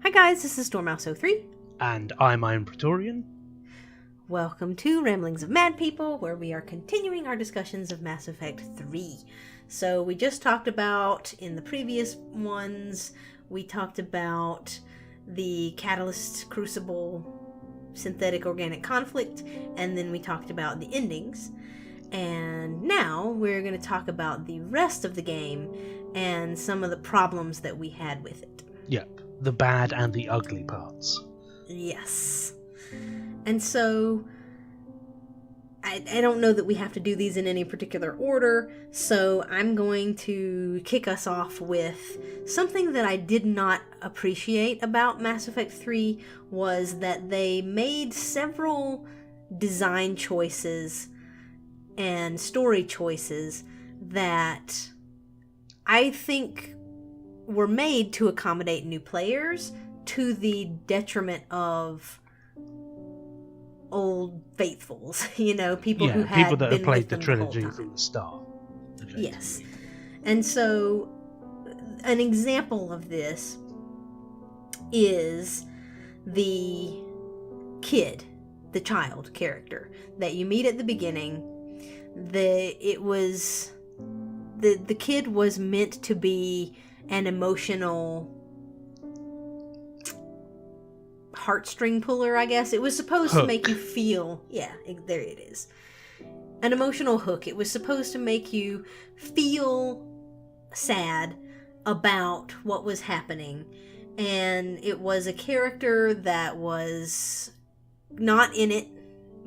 Hi guys, this is Dormouse03. And I'm Iron Praetorian. Welcome to Ramblings of Mad People, where we are continuing our discussions of Mass Effect 3. So we just talked about, in the previous ones, we talked about the Catalyst Crucible synthetic organic conflict, and then we talked about the endings. And now we're going to talk about the rest of the game and some of the problems that we had with it. Yep, the bad and the ugly parts. Yes. And so I don't know that we have to do these in any particular order, so I'm going to kick us off with something that I did not appreciate about Mass Effect 3 was that they made several design choices and story choices that I think were made to accommodate new players to the detriment of old faithfuls, people who had people that been have played with the them trilogy the whole from time. the start. Yes. And so an example of this is the child character that you meet at the beginning. The kid was meant to be an emotional heartstring puller, I guess. It was supposed to make you feel, there it is. An emotional hook. It was supposed to make you feel sad about what was happening. And it was a character that was not in it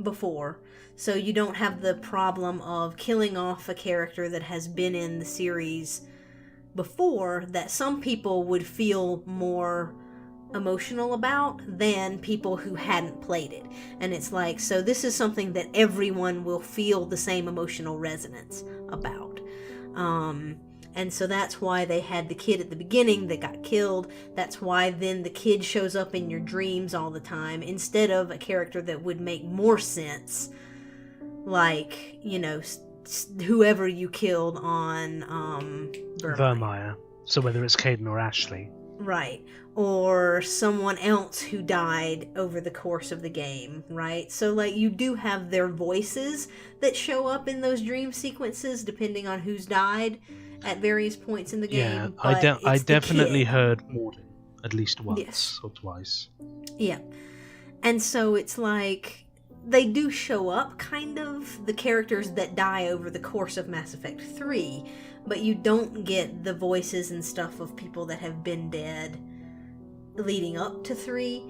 before. So you don't have the problem of killing off a character that has been in the series before that some people would feel more emotional about than people who hadn't played it. And it's like, so this is something that everyone will feel the same emotional resonance about. And so that's why they had the kid at the beginning that got killed. That's why then the kid shows up in your dreams all the time instead of a character that would make more sense, like, whoever you killed on Vermeer. So whether it's Caden or Ashley. Right. Or someone else who died over the course of the game, right? So, like, you do have their voices that show up in those dream sequences depending on who's died at various points in the game. Yeah, I definitely heard Morden at least once or twice. Yeah. And so it's like, they do show up, kind of, the characters that die over the course of Mass Effect 3, but you don't get the voices and stuff of people that have been dead leading up to 3.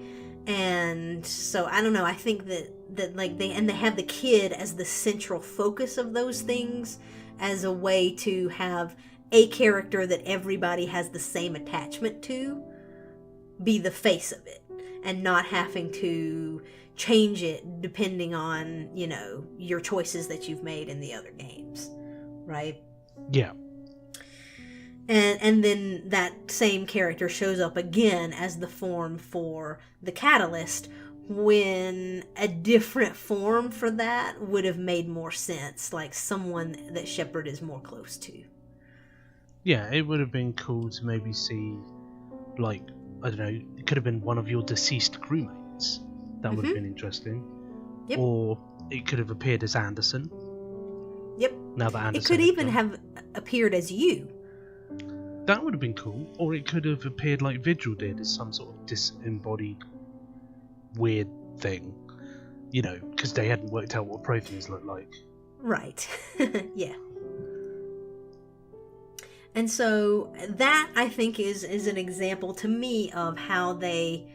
And so I don't know, I think that like they have the kid as the central focus of those things, as a way to have a character that everybody has the same attachment to be the face of it, and not having to change it depending on, your choices that you've made in the other games, right? Yeah. And then that same character shows up again as the form for the Catalyst, when a different form for that would have made more sense, like someone that Shepard is more close to. Yeah, it would have been cool to maybe see, like, I don't know, it could have been one of your deceased crewmates. That would have been interesting. Yep. Or it could have appeared as Anderson. Yep. Now that Anderson, it could even have appeared as you. That would have been cool. Or it could have appeared like Vigil did, as some sort of disembodied weird thing. Because they hadn't worked out what Protheans looked like. Right. Yeah. And so that, I think, is an example to me of how they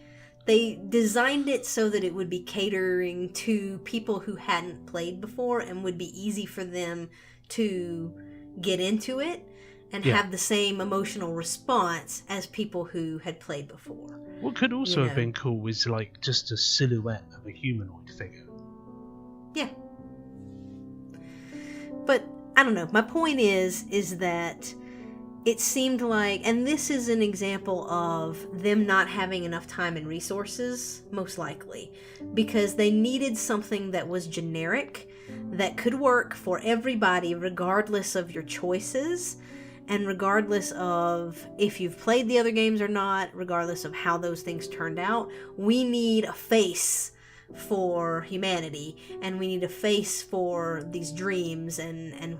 designed it so that it would be catering to people who hadn't played before and would be easy for them to get into it and have the same emotional response as people who had played before. What could also have been cool was like just a silhouette of a humanoid figure. Yeah. But I don't know. My point is that it seemed like, and this is an example of them not having enough time and resources, most likely, because they needed something that was generic, that could work for everybody regardless of your choices, and regardless of if you've played the other games or not, regardless of how those things turned out. We need a face for humanity, and we need a face for these dreams and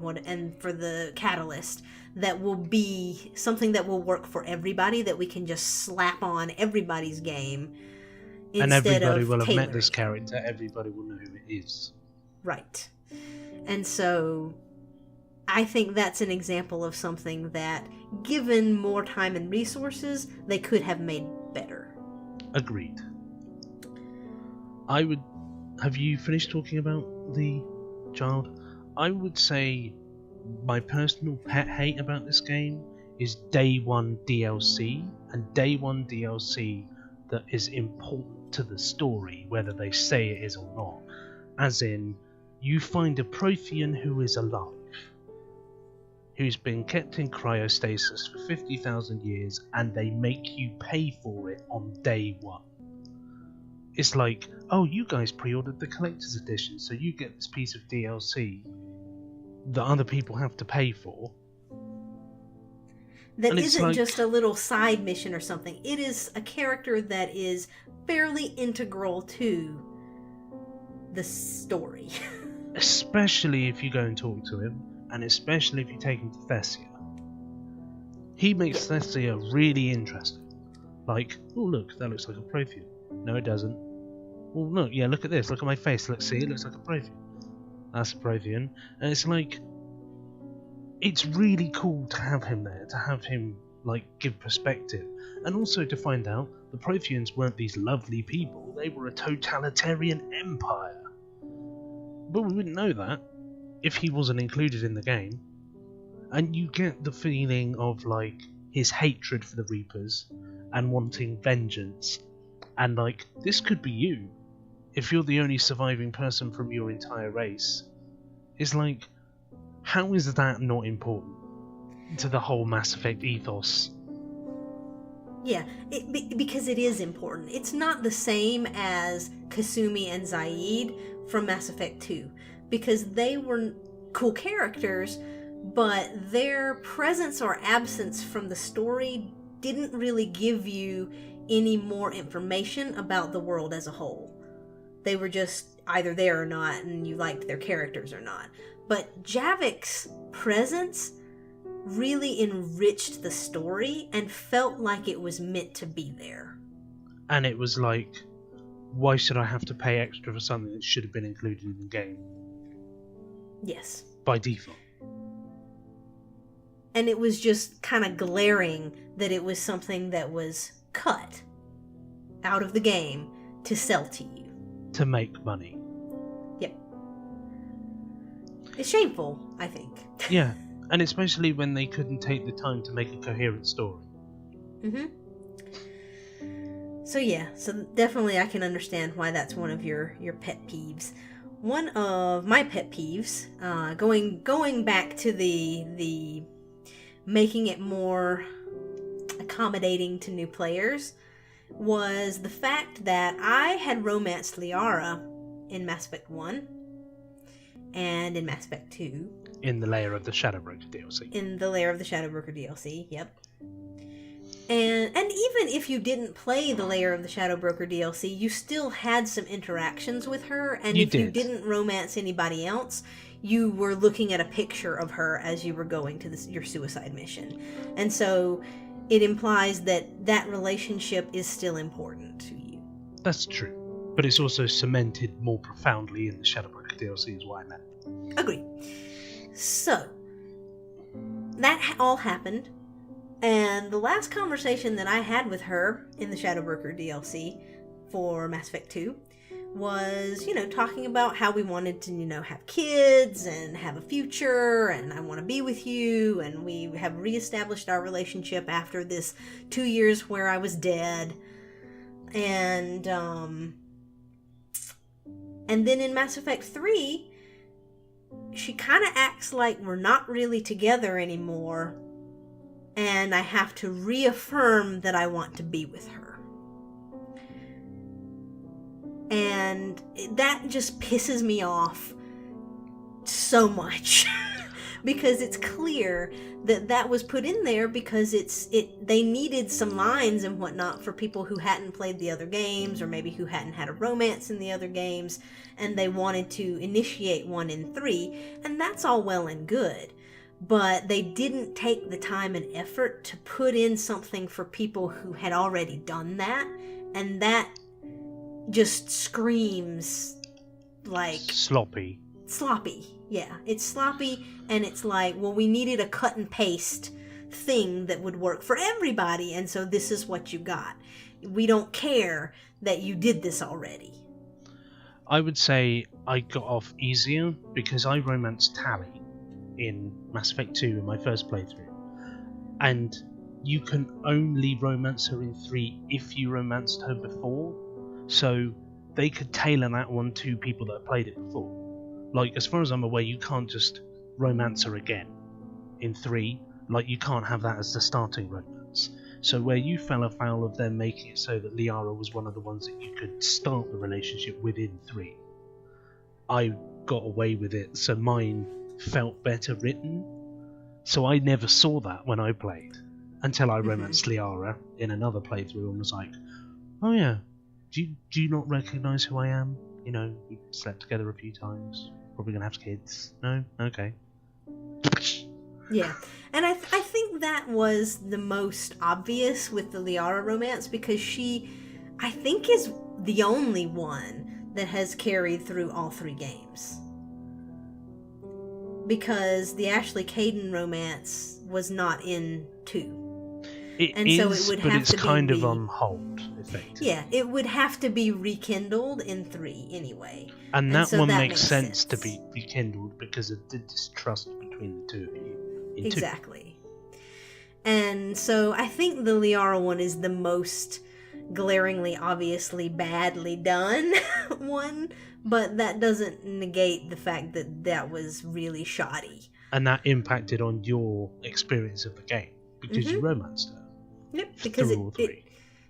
for the catalyst that will be something that will work for everybody, that we can just slap on everybody's game and instead everybody of will have met tailoring this it. character. Everybody will know who it is. Right. And so I think that's an example of something that, given more time and resources, they could have made better. Agreed. Have you finished talking about the child? I would say my personal pet hate about this game is Day 1 DLC, and Day 1 DLC that is important to the story, whether they say it is or not. As in, you find a Prothean who is alive, who's been kept in cryostasis for 50,000 years, and they make you pay for it on day 1. It's like, oh, you guys pre-ordered the collector's edition, so you get this piece of DLC that other people have to pay for. That And it's isn't like- just a little side mission or something. It is a character that is fairly integral to the story. Especially if you go and talk to him, and especially if you take him to Thessia. He makes Thessia really interesting. Like, oh look, that looks like a Prothean. No, it doesn't. Well, look, yeah, look at this. Look at my face. Let's see, it looks like a Prothean. That's a Prothean. And it's like, it's really cool to have him there, to have him, like, give perspective. And also to find out the Protheans weren't these lovely people, they were a totalitarian empire. But we wouldn't know that if he wasn't included in the game. And you get the feeling of, like, his hatred for the Reapers and wanting vengeance. And, like, this could be you if you're the only surviving person from your entire race. It's like, how is that not important to the whole Mass Effect ethos? Yeah, because it is important. It's not the same as Kasumi and Zaid from Mass Effect 2, because they were cool characters, but their presence or absence from the story didn't really give you any more information about the world as a whole. They were just either there or not, and you liked their characters or not. But Javik's presence really enriched the story and felt like it was meant to be there. And it was like, why should I have to pay extra for something that should have been included in the game? Yes. By default. And it was just kind of glaring that it was something that was cut out of the game to sell to you. To make money. Yep. It's shameful, I think. Yeah, and especially when they couldn't take the time to make a coherent story. Mm-hmm. So yeah, so definitely I can understand why that's one of your pet peeves. One of my pet peeves, going back to the making it more accommodating to new players, was the fact that I had romanced Liara in Mass Effect 1 and in Mass Effect 2. In the Layer of the Shadowbroker DLC. In the Layer of the Shadowbroker DLC, yep. And even if you didn't play the Layer of the Shadowbroker DLC, you still had some interactions with her, and if you didn't romance anybody else, you were looking at a picture of her as you were going to your suicide mission. And so it implies that that relationship is still important to you. That's true. But it's also cemented more profoundly in the Shadowbroker DLC is what I meant. Agree. So, that all happened, and the last conversation that I had with her in the Shadowbroker DLC for Mass Effect 2 was, talking about how we wanted to, have kids and have a future, and I want to be with you, and we have reestablished our relationship after this 2 years where I was dead. And then in Mass Effect 3, she kind of acts like we're not really together anymore, and I have to reaffirm that I want to be with her. And that just pisses me off so much. Because it's clear that that was put in there because they needed some lines and whatnot for people who hadn't played the other games, or maybe who hadn't had a romance in the other games, and they wanted to initiate one in 3, and that's all well and good. But they didn't take the time and effort to put in something for people who had already done that, and that just screams like... Sloppy. Yeah, it's sloppy, and it's like, well, we needed a cut and paste thing that would work for everybody, and so this is what you got. We don't care that you did this already. I would say I got off easier because I romanced Tally in Mass Effect 2 in my first playthrough. And you can only romance her in 3 if you romanced her before. So they could tailor that one to people that have played it before. Like, as far as I'm aware, you can't just romance her again in 3. Like, you can't have that as the starting romance. So where you fell afoul of them making it so that Liara was one of the ones that you could start the relationship within 3, I got away with it, so mine felt better written. So I never saw that when I played, until I romanced Liara in another playthrough and was like, oh yeah, do you not recognise who I am? You know, we slept together a few times. Probably gonna have kids. No? Okay. Yeah. And I think that was the most obvious with the Liara romance, because she, I think, is the only one that has carried through all 3 games. Because the Ashley Caden romance was not in 2. So it would have to be kind of on hold, effectively. Yeah, it would have to be rekindled in 3 anyway. And that so one that makes sense to be rekindled because of the distrust between the two of you. Exactly. And so I think the Liara one is the most glaringly, obviously, badly done one, but that doesn't negate the fact that that was really shoddy. And that impacted on your experience of the game because you romanced her. Yep, because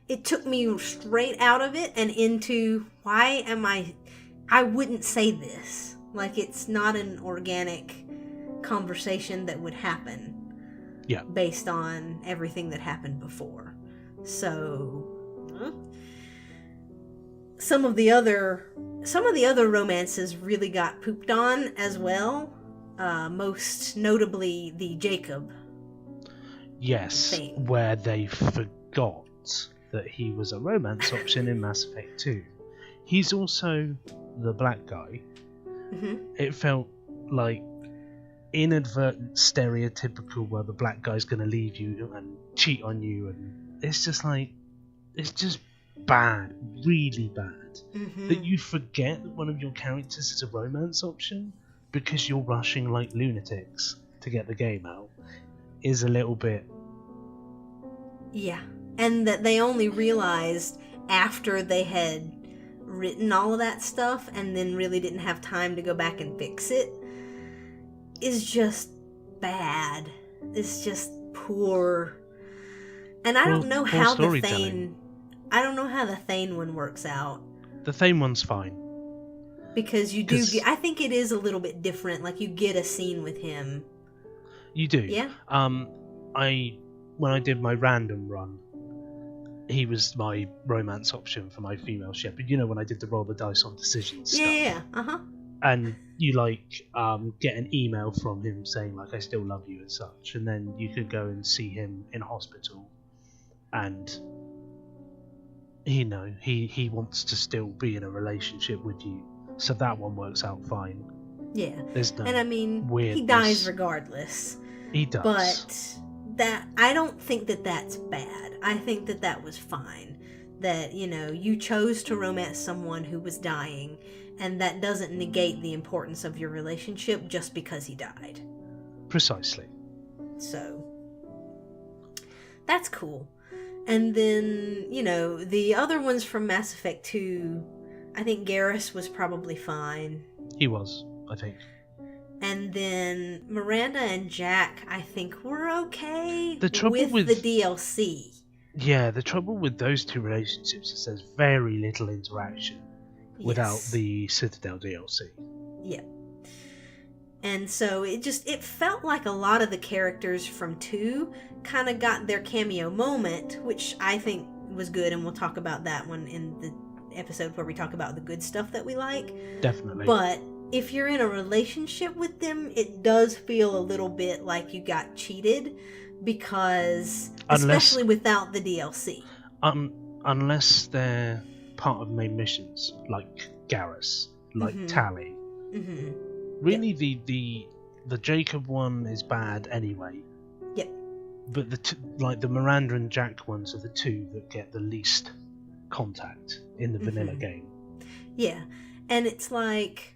it took me straight out of it and into, why am I wouldn't say this. Like, it's not an organic conversation that would happen. Yeah. Based on everything that happened before. So, some of the other romances really got pooped on as well. Most notably the Jacob. Yes, thing. Where they forgot that he was a romance option in Mass Effect 2. He's also the black guy. Mm-hmm. It felt like inadvertent, stereotypical, where the black guy's going to leave you and cheat on you, and it's just bad, really bad. Mm-hmm. That you forget that one of your characters is a romance option because you're rushing like lunatics to get the game out is a little bit... Yeah, and that they only realized after they had written all of that stuff and then really didn't have time to go back and fix it is just bad. It's just poor. And I don't know how the Thane... I don't know how the Thane one works out. The Thane one's fine. Because you do... I think it is a little bit different. Like, you get a scene with him. You do. Yeah. When I did my random run, he was my romance option for my female shepherd. You know, when I did the roll the dice on decisions stuff. Yeah. Uh-huh. And you get an email from him saying I still love you and such, and then you could go and see him in hospital, and he wants to still be in a relationship with you. So that one works out fine. Yeah. There's no and I mean, weirdness. He dies regardless. He does. But I don't think that that's bad. I think that that was fine. That, you chose to romance someone who was dying, and that doesn't negate the importance of your relationship just because he died. Precisely. So, that's cool. And then, the other ones from Mass Effect 2, I think Garrus was probably fine. He was, I think. And then Miranda and Jack, I think, were okay The trouble with the DLC. Yeah, the trouble with those two relationships is there's very little interaction without Yes. the Citadel DLC. Yeah. And so it felt like a lot of the characters from 2 kind of got their cameo moment, which I think was good, and we'll talk about that one in the episode where we talk about the good stuff that we like. Definitely. But if you're in a relationship with them, it does feel a little bit like you got cheated, because especially without the DLC. Unless they're part of main missions, like Garrus, like Tally. Mm-hmm. Really, the Jacob one is bad anyway. Yep. But the Miranda and Jack ones are the two that get the least contact in the vanilla game. Yeah, and it's like,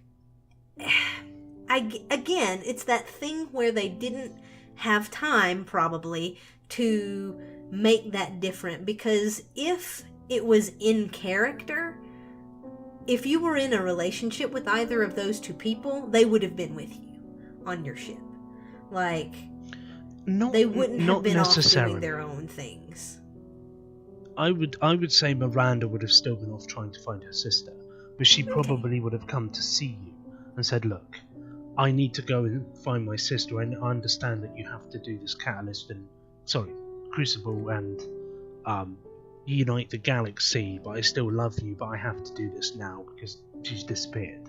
again, it's that thing where they didn't have time probably to make that different, because if it was in character, if you were in a relationship with either of those two people, they would have been with you on your ship. Like, they wouldn't have been off doing their own things. I would say Miranda would have still been off trying to find her sister, but she probably would have come to see you and said, look, I need to go and find my sister. I understand that you have to do this Crucible and unite the galaxy, but I still love you, but I have to do this now because she's disappeared.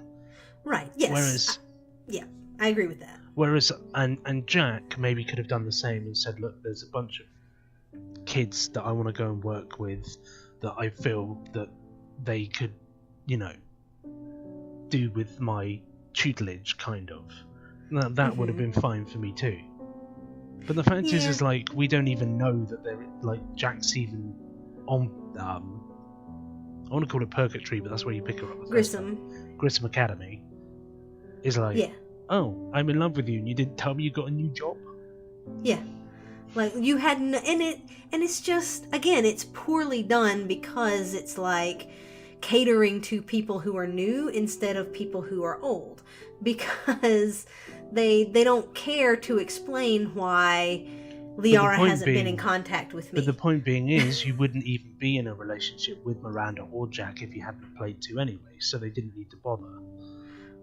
Right, yes. Whereas... yeah, I agree with that. Whereas, and Jack maybe could have done the same and said, look, there's a bunch of kids that I want to go and work with that I feel that they could, do with my tutelage, kind of. That would have been fine for me too. But the fact is like, we don't even know that they're, like, Jack's even on, I want to call it Purgatory, but that's where you pick her up. Grissom Academy. Is like, oh, I'm in love with you and you didn't tell me you got a new job? Yeah. Like, you had and it's just, again, it's poorly done because it's like catering to people who are new instead of people who are old, because they don't care to explain why Liara hasn't been in contact with me. But the point being is, you wouldn't even be in a relationship with Miranda or Jack if you hadn't played 2 anyway, so they didn't need to bother.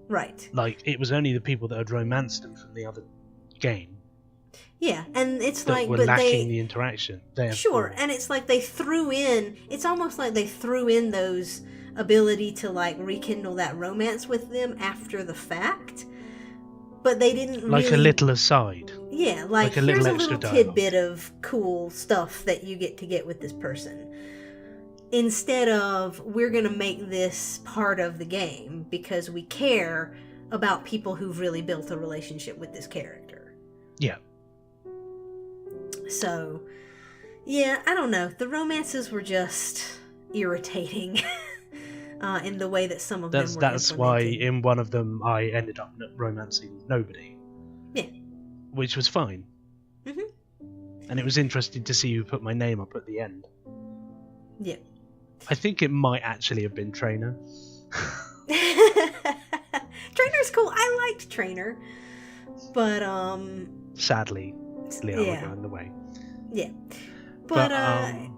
Right. Like, it was only the people that had romanced them from the other game. Yeah, and it's that like, were lacking the interaction. Sure, and it's like they threw in. It's almost like they threw in those ability to, like, rekindle that romance with them after the fact, but they didn't like really... a little aside. Yeah, like a here's little a little tidbit of cool stuff that you get with this person. Instead of, we're going to make this part of the game because we care about people who've really built a relationship with this character. Yeah. So, yeah, I don't know. The romances were just irritating in the way that some of them were That's why implemented. in one of them I ended up romancing nobody. Yeah. Which was fine. Mm-hmm. And it was interesting to see who put my name up at the end. Yeah. I think it might actually have been Trainer. Trainer's cool. I liked Trainer. But, sadly, Liara got in the way. Yeah. But I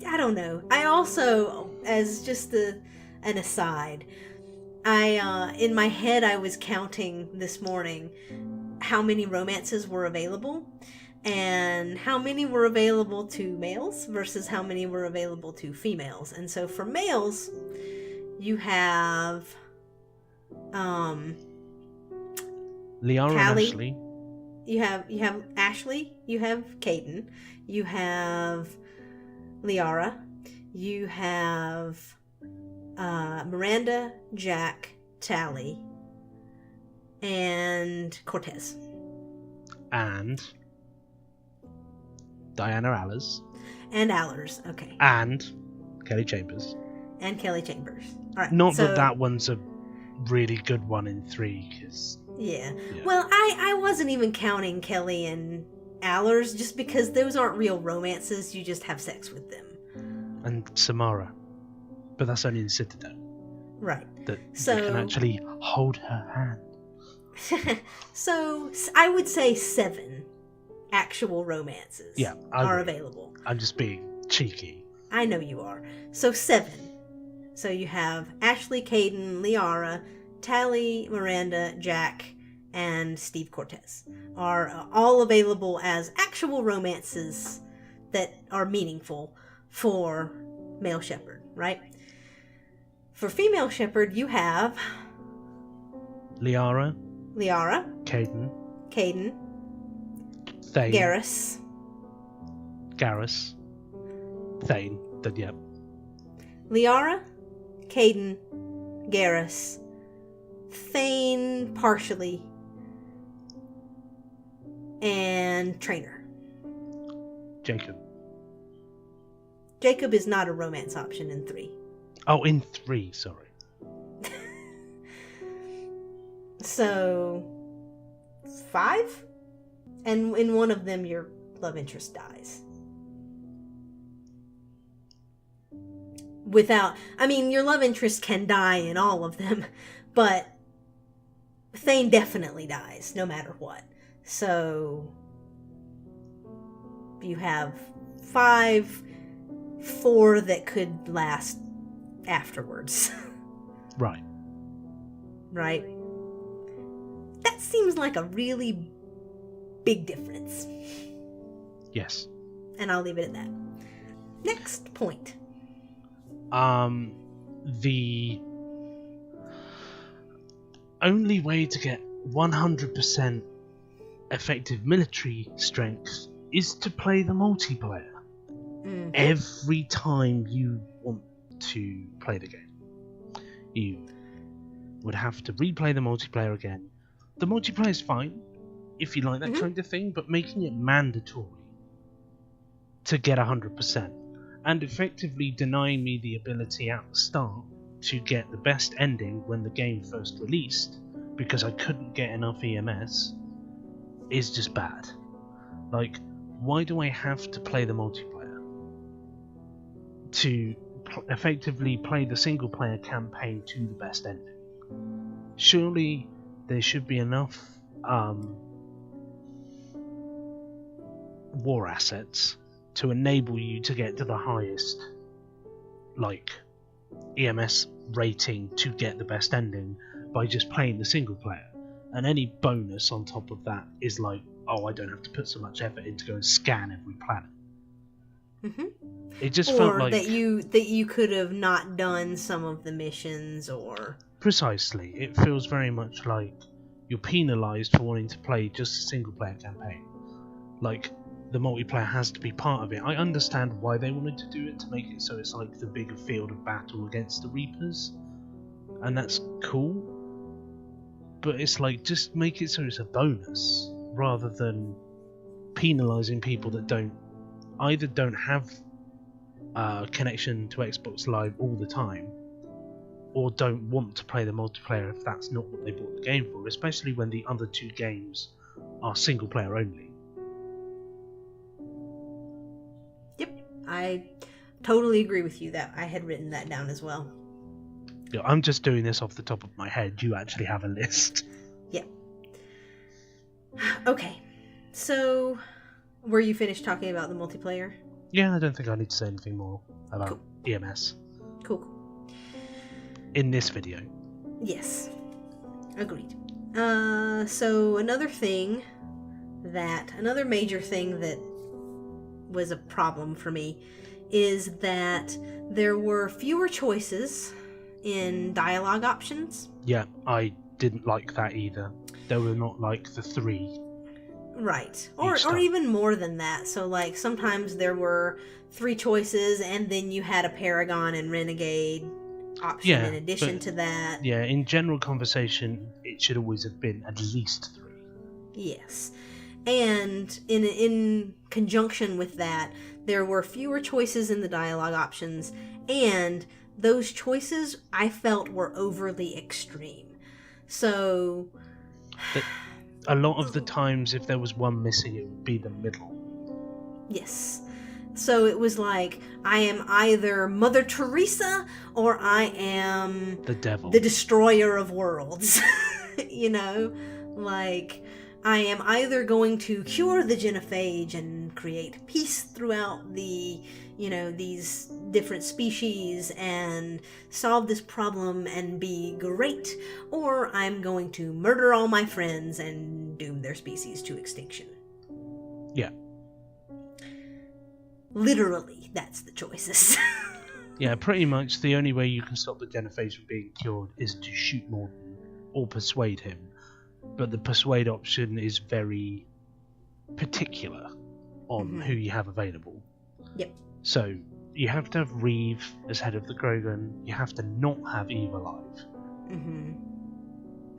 don't know. I also, as just an aside, in my head I was counting this morning how many romances were available and how many were available to males versus how many were available to females. And so for males, you have Liara and Callie. Ashley. You have Ashley, you have Caden, you have Liara, you have Miranda, Jack, Tally, and Cortez. And Diana Allers. And Allers, okay. And Kelly Chambers. And Kelly Chambers. All right. Not that one's a really good one in 3, because... Yeah. Well, I wasn't even counting Kelly and Allers just because those aren't real romances. You just have sex with them. And Samara. But that's only in Citadel. Right. That you can actually hold her hand. So, I would say 7 actual romances are available. I'm just being cheeky. I know you are. So 7. So you have Ashley, Caden, Liara, Tally, Miranda, Jack, and Steve Cortez are all available as actual romances that are meaningful for male shepherd, right? For female shepherd, you have Liara, Caden, Thane, Garrus, Thane, yep. Liara, Caden, Garrus, Thane partially, and Trainer. Jacob is not a romance option in 3. Oh, in 3, sorry. So 5? And in one of them your love interest dies. Your love interest can die in all of them, but Thane definitely dies, no matter what. So, you have 5, 4 that could last afterwards. Right. Right? That seems like a really big difference. Yes. And I'll leave it at that. Next point. The only way to get 100% effective military strength is to play the multiplayer. Mm-hmm. Every time you want to play the game, you would have to replay the multiplayer again. The multiplayer is fine if you like that kind of thing, but making it mandatory to get 100% and effectively denying me the ability at the start to get the best ending when the game first released because I couldn't get enough EMS is just bad. Like, why do I have to play the multiplayer to effectively play the single player campaign to the best ending? Surely there should be enough war assets to enable you to get to the highest EMS rating to get the best ending by just playing the single player, and any bonus on top of that is I don't have to put so much effort in to go and scan every planet. It just felt like that you could have not done some of the missions, or precisely, it feels very much like you're penalised for wanting to play just a single player campaign. Like, the multiplayer has to be part of it. I understand why they wanted to do it, to make it so it's like the bigger field of battle against the Reapers, and that's cool, but it's like, just make it so it's a bonus rather than penalising people that don't have a connection to Xbox Live all the time, or don't want to play the multiplayer if that's not what they bought the game for, especially when the other 2 games are single player only. I totally agree with you. That I had written that down as well. Yeah, I'm just doing this off the top of my head. You actually have a list. Yeah. Okay. So, were you finished talking about the multiplayer? Yeah, I don't think I need to say anything more about EMS. Cool. In this video. Yes. Agreed. So another major thing that was a problem for me is that there were fewer choices in dialogue options. Yeah, I didn't like that either. There were not the 3. Right. Or even more than that. So sometimes there were 3 choices and then you had a Paragon and Renegade option in addition to that. Yeah, in general conversation it should always have been at least 3. Yes. And in conjunction with that, there were fewer choices in the dialogue options, and those choices I felt were overly extreme. So a lot of the times, if there was one missing, it would be the middle. Yes. So it was like, I am either Mother Teresa or I am the devil, the destroyer of worlds. Like, I am either going to cure the genophage and create peace throughout the, these different species and solve this problem and be great, or I'm going to murder all my friends and doom their species to extinction. Yeah. Literally, that's the choices. Yeah, pretty much the only way you can stop the genophage from being cured is to shoot Morden or persuade him. But the persuade option is very particular on who you have available. Yep. So you have to have Reeve as head of the Grogan, you have to not have Eve alive.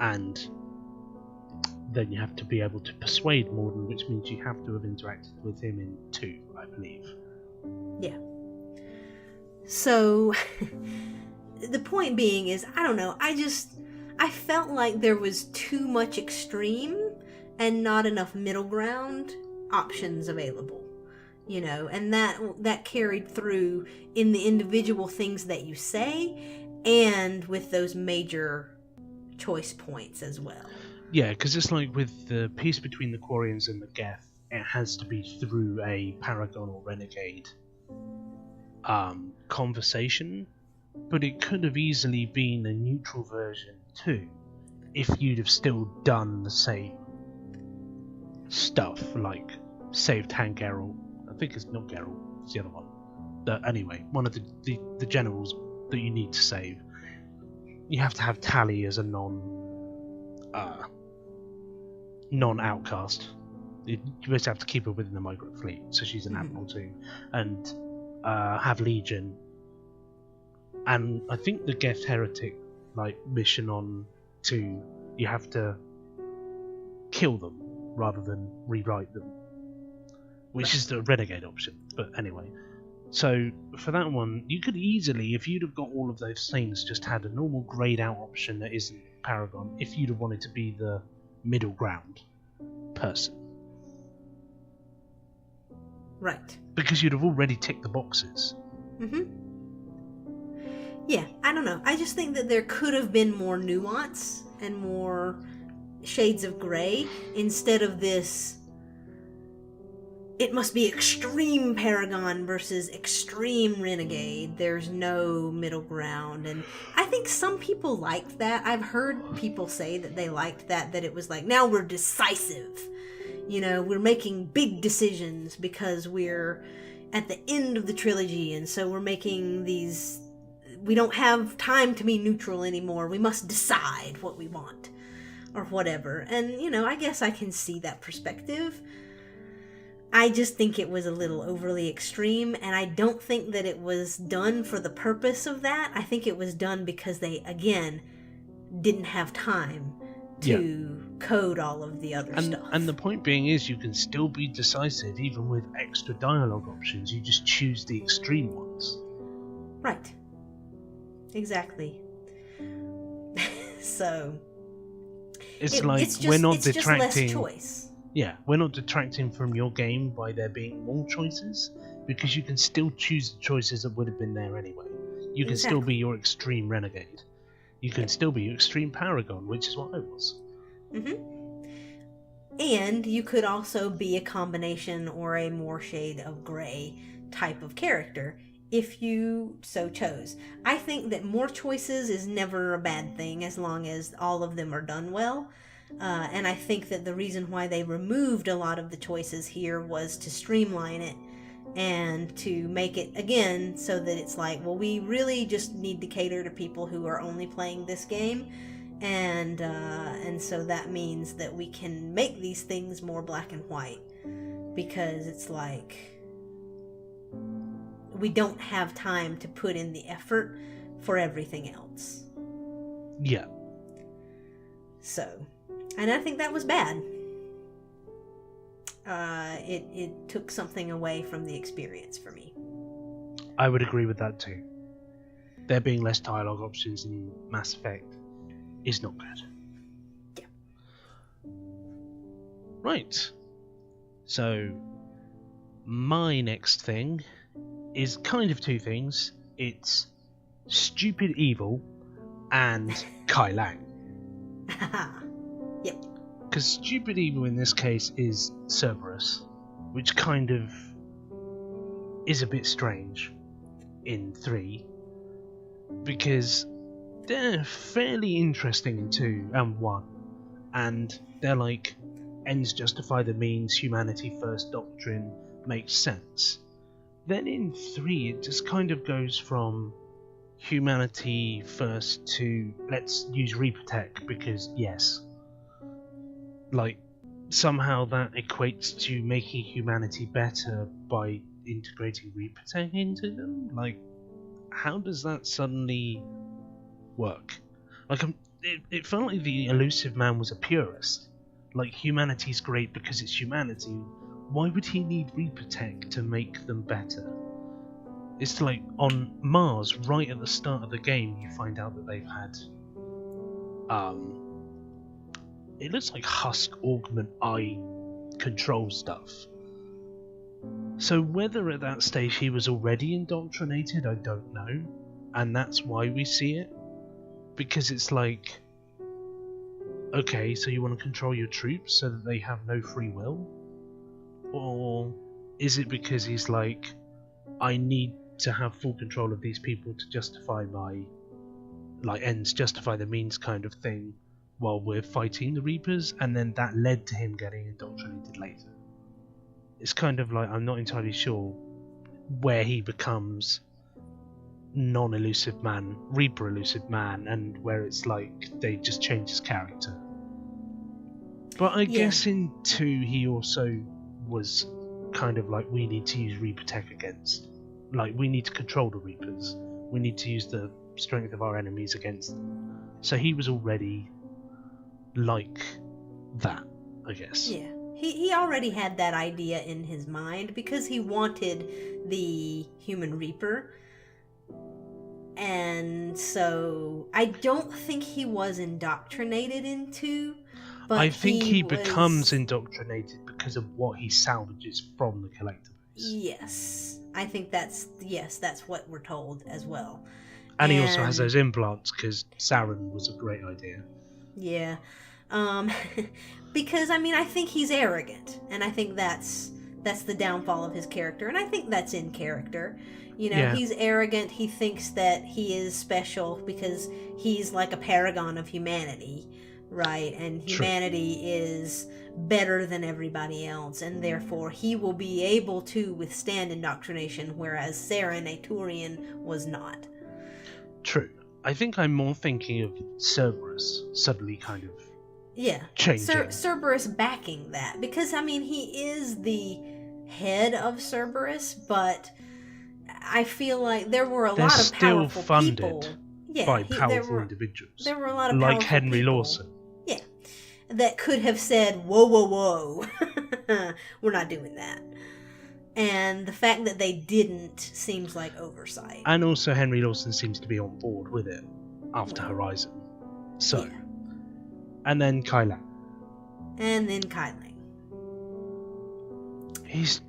And then you have to be able to persuade Morden, which means you have to have interacted with him in 2, I believe. Yeah. So, the point being is, I don't know, I felt like there was too much extreme and not enough middle ground options available, and that carried through in the individual things that you say and with those major choice points as well. Yeah, because it's like with the peace between the Quarians and the Geth, it has to be through a Paragon or Renegade conversation, but it could have easily been a neutral version too, if you'd have still done the same stuff, like saved Han Geralt. I think it's not Geralt, it's the other one. Anyway, one of the generals that you need to save. You have to have Tally as a non-outcast. You basically have to keep her within the migrant fleet, so she's an admiral too, and have Legion. And I think the Geth Heretic mission on 2, you have to kill them rather than rewrite them, which is the Renegade option. But anyway, so for that one, you could easily, if you'd have got all of those things, just had a normal grayed out option that isn't Paragon, if you'd have wanted to be the middle ground person. Right. Because you'd have already ticked the boxes. Yeah, I don't know. I just think that there could have been more nuance and more shades of gray instead of this, it must be extreme Paragon versus extreme Renegade. There's no middle ground. And I think some people liked that. I've heard people say that they liked that it was like, now we're decisive. We're making big decisions because we're at the end of the trilogy, and so we're making these... We don't have time to be neutral anymore. We must decide what we want, or whatever. And, I guess I can see that perspective. I just think it was a little overly extreme, and I don't think that it was done for the purpose of that. I think it was done because they, again, didn't have time to code all of the other stuff. And the point being is, you can still be decisive even with extra dialogue options. You just choose the extreme ones. Right. Exactly. So it's we're not detracting. Just less choice. Yeah, we're not detracting from your game by there being more choices, because you can still choose the choices that would have been there anyway. You can still be your extreme Renegade. You can still be your extreme Paragon, which is what I was. And you could also be a combination or a more shade of gray type of character, if you so chose. I think that more choices is never a bad thing as long as all of them are done well. And I think that the reason why they removed a lot of the choices here was to streamline it and to make it, again, so that it's like, well, we really just need to cater to people who are only playing this game. And so that means that we can make these things more black and white, because it's like, we don't have time to put in the effort for everything else. Yeah. So, and I think that was bad. It took something away from the experience for me. I would agree with that too. There being less dialogue options in Mass Effect is not good. Yeah. Right. So, my next thing is kind of two things. It's Stupid Evil and Kai Lang. Yep. Because Stupid Evil in this case is Cerberus, which kind of is a bit strange in 3, because they're fairly interesting in 2 and 1, and they're like, ends justify the means, humanity first doctrine makes sense. Then in 3 it just kind of goes from humanity first to let's use Reaper tech because yes. Like, somehow that equates to making humanity better by integrating Reaper tech into them? Like, how does that suddenly work? Like, it felt like the Elusive Man was a purist. Like, humanity's great because it's humanity. Why would he need Reaper tech to make them better? It's like, on Mars, right at the start of the game, you find out that they've had, it looks like Husk Augment Eye control stuff. So whether at that stage he was already indoctrinated, I don't know. And that's why we see it. Because it's like, okay, so you want to control your troops so that they have no free will? Or is it because he's like, I need to have full control of these people to justify my, like, ends justify the means kind of thing while we're fighting the Reapers, and then that led to him getting indoctrinated later. It's kind of like, I'm not entirely sure where he becomes non-elusive man, Reaper elusive man, and where it's like they just change his character. But I guess in 2 he also was kind of like, we need to use Reaper tech against, like, we need to control the Reapers, we need to use the strength of our enemies against them. So he was already like that, I guess. Yeah. He already had that idea in his mind because he wanted the Human Reaper. And so I don't think he was indoctrinated into, but I think he was... becomes indoctrinated because of what he salvages from the collector base. Yes. I think that's what we're told as well. And he also has those implants because Saren was a great idea. Yeah. Because, I mean, I think he's arrogant, and I think that's the downfall of his character, and I think that's in character. You know, he's arrogant, he thinks that he is special because he's like a paragon of humanity, right? And humanity is better than everybody else, and therefore he will be able to withstand indoctrination, whereas Saren, a Turian, was not. True. I think I'm more thinking of Cerberus suddenly kind of changing. Cerberus backing that, because I mean he is the head of Cerberus, but I feel like there were a lot of powerful people. By powerful individuals. There were a lot of powerful like Henry people, Lawson. Yeah, that could have said, "Whoa, whoa, whoa, we're not doing that." And the fact that they didn't seems like oversight. And also Henry Lawson seems to be on board with it after Horizon. So. Yeah. And then Kai Lang. He's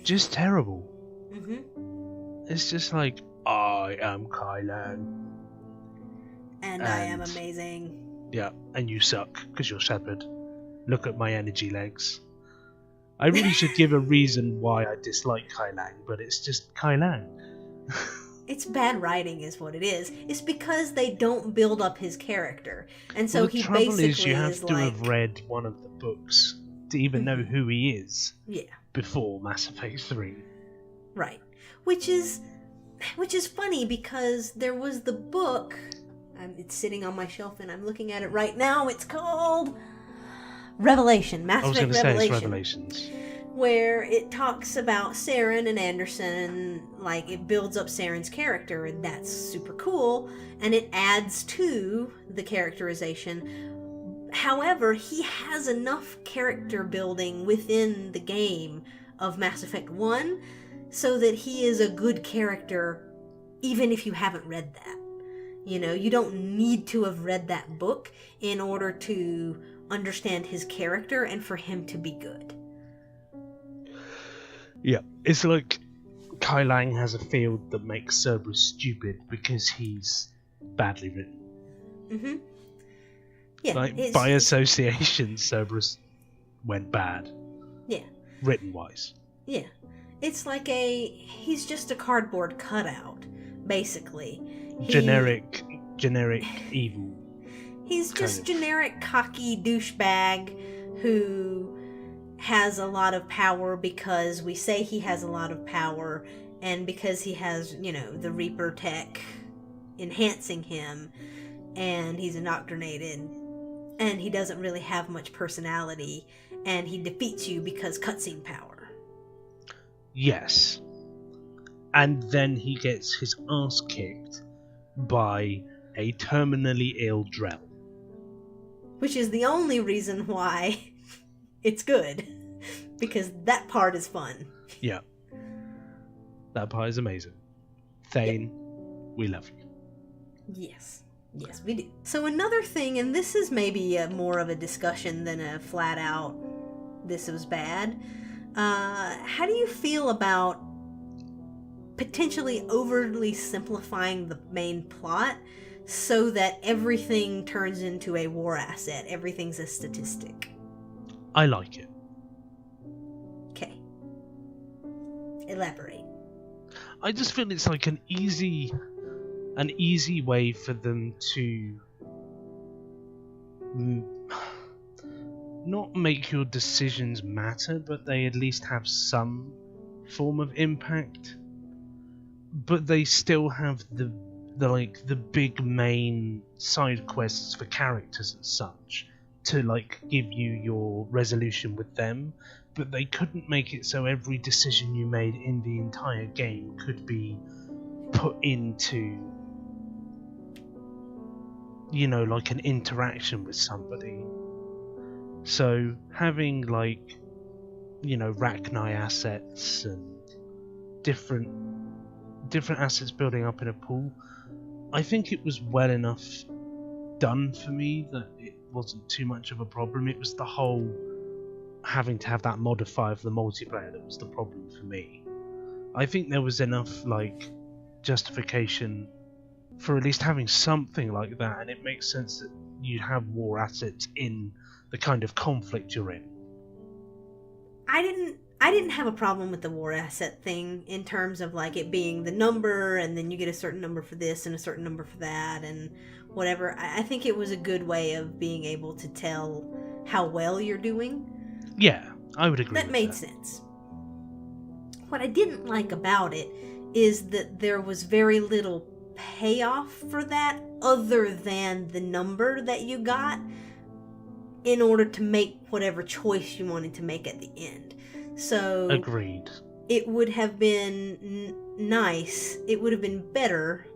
just terrible. Mm-hmm. It's just like, I am Kai Lang. And I am amazing. Yeah, and you suck, because you're Shepard. Look at my energy legs. I really should give a reason why I dislike Kai Lang, but it's just Kai Lang. It's bad writing is what it is. It's because they don't build up his character. And so he basically is like... The trouble is you have to have read one of the books to even know who he is. Yeah. Before Mass Effect 3. Right. Which is funny because there was the book... it's sitting on my shelf and I'm looking at it right now. It's called... Revelation. Mass Effect Revelation. I was going to say it's Revelations. Where it talks about Saren and Anderson, like it builds up Saren's character, and that's super cool, and it adds to the characterization. However, he has enough character building within the game of Mass Effect 1 so that he is a good character even if you haven't read that. You know, you don't need to have read that book in order to understand his character and for him to be good. Yeah, it's like Kai Lang has a field that makes Cerberus stupid because he's badly written. Mm-hmm. Yeah, like by association, Cerberus went bad. Yeah. Written wise. Yeah. It's like he's just a cardboard cutout, basically. Generic evil. He's just generic cocky douchebag who has a lot of power because we say he has a lot of power, and because he has, the Reaper tech enhancing him, and he's indoctrinated, and he doesn't really have much personality, and he defeats you because cutscene power. Yes. And then he gets his ass kicked by a terminally ill Drell. Which is the only reason why it's good. Because that part is fun. Yeah. That part is amazing. Thane, we love you. Yes. Yes, we do. So another thing, and this is maybe more of a discussion than a flat out, this was bad. How do you feel about potentially overly simplifying the main plot so that everything turns into a war asset? Everything's a statistic. I like it. Okay. Elaborate. I just feel it's like an easy way for them to not make your decisions matter, but they at least have some form of impact. But they still have the big main side quests for characters and such to give you your resolution with them. But they couldn't make it so every decision you made in the entire game could be put into an interaction with somebody. So having Rachni assets and different assets building up in a pool, I think it was well enough done for me that it wasn't too much of a problem. It was the whole having to have that modifier for the multiplayer that was the problem for me. I think there was enough justification for at least having something like that, and it makes sense that you'd have war assets in the kind of conflict you're in. I didn't have a problem with the war asset thing in terms of it being the number, and then you get a certain number for this and a certain number for that and whatever. I think it was a good way of being able to tell how well you're doing. Yeah, I would agree. That made sense. What I didn't like about it is that there was very little payoff for that other than the number that you got in order to make whatever choice you wanted to make at the end. So agreed. It would have been nice. It would have been better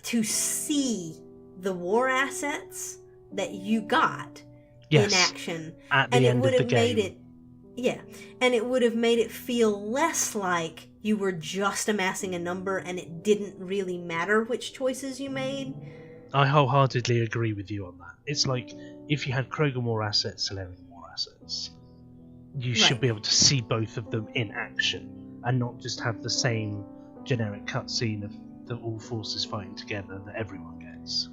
to see the war assets that you got in action at the end of the game. And it would have made it feel less like you were just amassing a number and it didn't really matter which choices you made. I wholeheartedly agree with you on that. It's like if you had Krogan war assets, Solarian war assets, you should be able to see both of them in action and not just have the same generic cutscene of the all forces fighting together that everyone gets.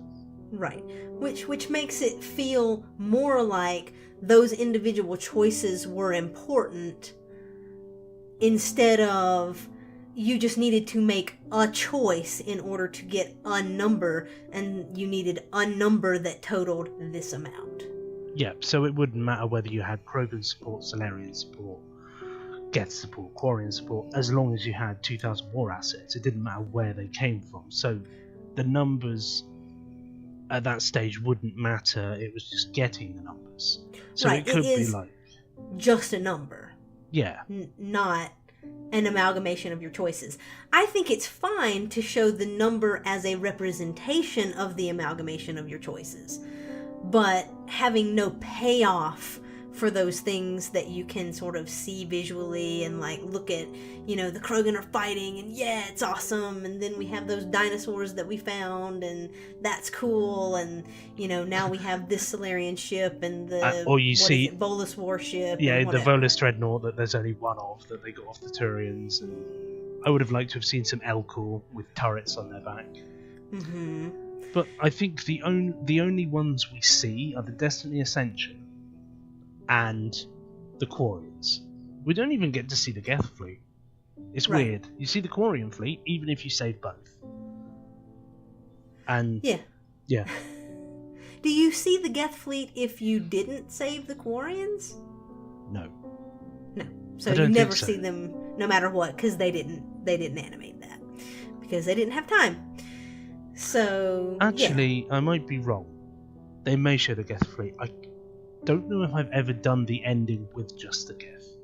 Right. Which makes it feel more like those individual choices were important instead of you just needed to make a choice in order to get a number, and you needed a number that totaled this amount. Yeah, so it wouldn't matter whether you had Krogan support, Solarian support, Geth support, Quarian support, as long as you had 2,000 war assets. It didn't matter where they came from. So the numbers at that stage wouldn't matter. It was just getting the numbers. So it could be just a number. Yeah. Not an amalgamation of your choices. I think it's fine to show the number as a representation of the amalgamation of your choices, but having no payoff for those things that you can sort of see visually and look at, the Krogan are fighting and it's awesome, and then we have those dinosaurs that we found and that's cool, and now we have this Solarian ship and the Volus warship. Yeah, the Volus dreadnought that there's only one of that they got off the Turians, and I would have liked to have seen some Elcor with turrets on their back. Mm-hmm. But I think the only ones we see are the Destiny Ascension and the Quarians. We don't even get to see the Geth fleet. It's Right. weird. You see the Quarian fleet even if you save both. And yeah. Do you see the Geth fleet if you didn't save the Quarians? No. No. So I you don't never think so. see them, no matter what, because they didn't animate that because they didn't have time. So Actually, I might be wrong. They may show the Geth fleet. I don't know if I've ever done the ending with just the Geth.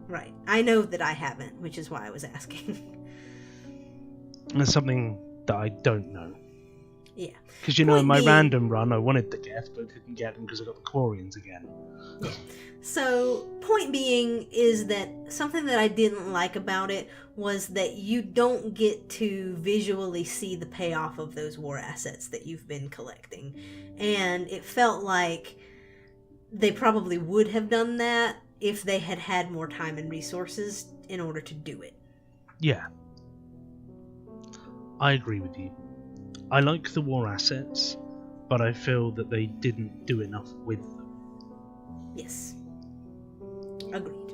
right. I know that I haven't, which is why I was asking. That's something that I don't know. Yeah. Because in my random run, I wanted the Geth, but didn't get them because I got the Quarians again. Yeah. So, point being is that something that I didn't like about it was that you don't get to visually see the payoff of those war assets that you've been collecting. And it felt like they probably would have done that if they had had more time and resources in order to do it. Yeah. I agree with you. I like the war assets, but I feel that they didn't do enough with them. Yes. Agreed.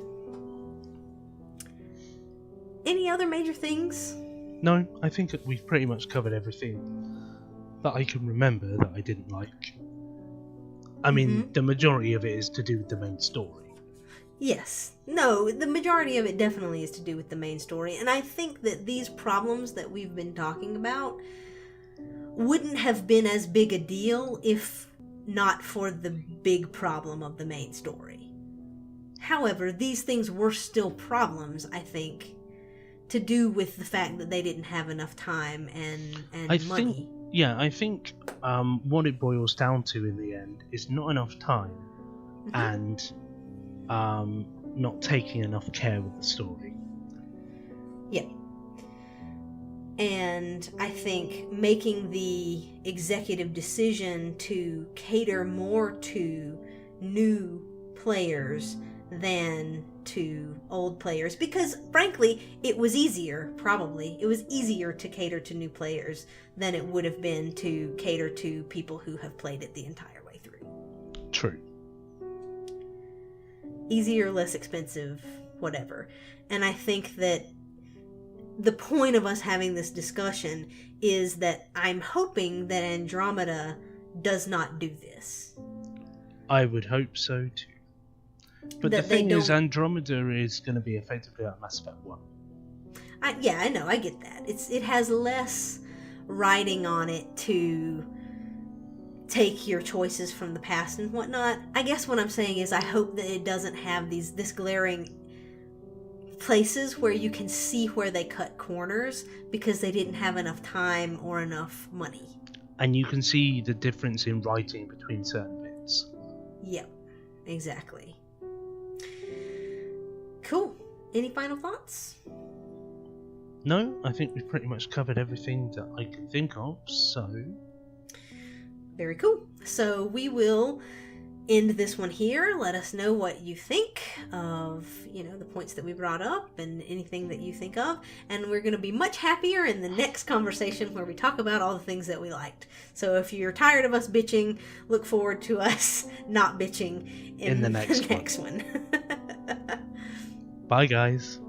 Any other major things? No, I think that we've pretty much covered everything that I can remember that I didn't like. I mean, the majority of it is to do with the main story. Yes. No, the majority of it definitely is to do with the main story, and I think that these problems that we've been talking about wouldn't have been as big a deal if not for the big problem of the main story. However, these things were still problems, I think, to do with the fact that they didn't have enough time and money. I think what it boils down to in the end is not enough time and not taking enough care with the story. Yeah. And I think making the executive decision to cater more to new players than to old players, because frankly it was easier to cater to new players than it would have been to cater to people who have played it the entire way through. True. Easier, less expensive, whatever. And I think that the point of us having this discussion is that I'm hoping that Andromeda does not do this. I would hope so too. But the thing is, Andromeda is going to be effectively like Mass Effect 1. I know, I get that. It has less writing on it to take your choices from the past and whatnot. I guess what I'm saying is I hope that it doesn't have this glaring places where you can see where they cut corners because they didn't have enough time or enough money. And you can see the difference in writing between certain bits. Yep, exactly. Cool. Any final thoughts? No, I think we've pretty much covered everything that I can think of, so... Very cool. So we will end this one here. Let us know what you think of, the points that we brought up and anything that you think of. And we're going to be much happier in the next conversation where we talk about all the things that we liked. So if you're tired of us bitching, look forward to us not bitching in the next one. Bye, guys.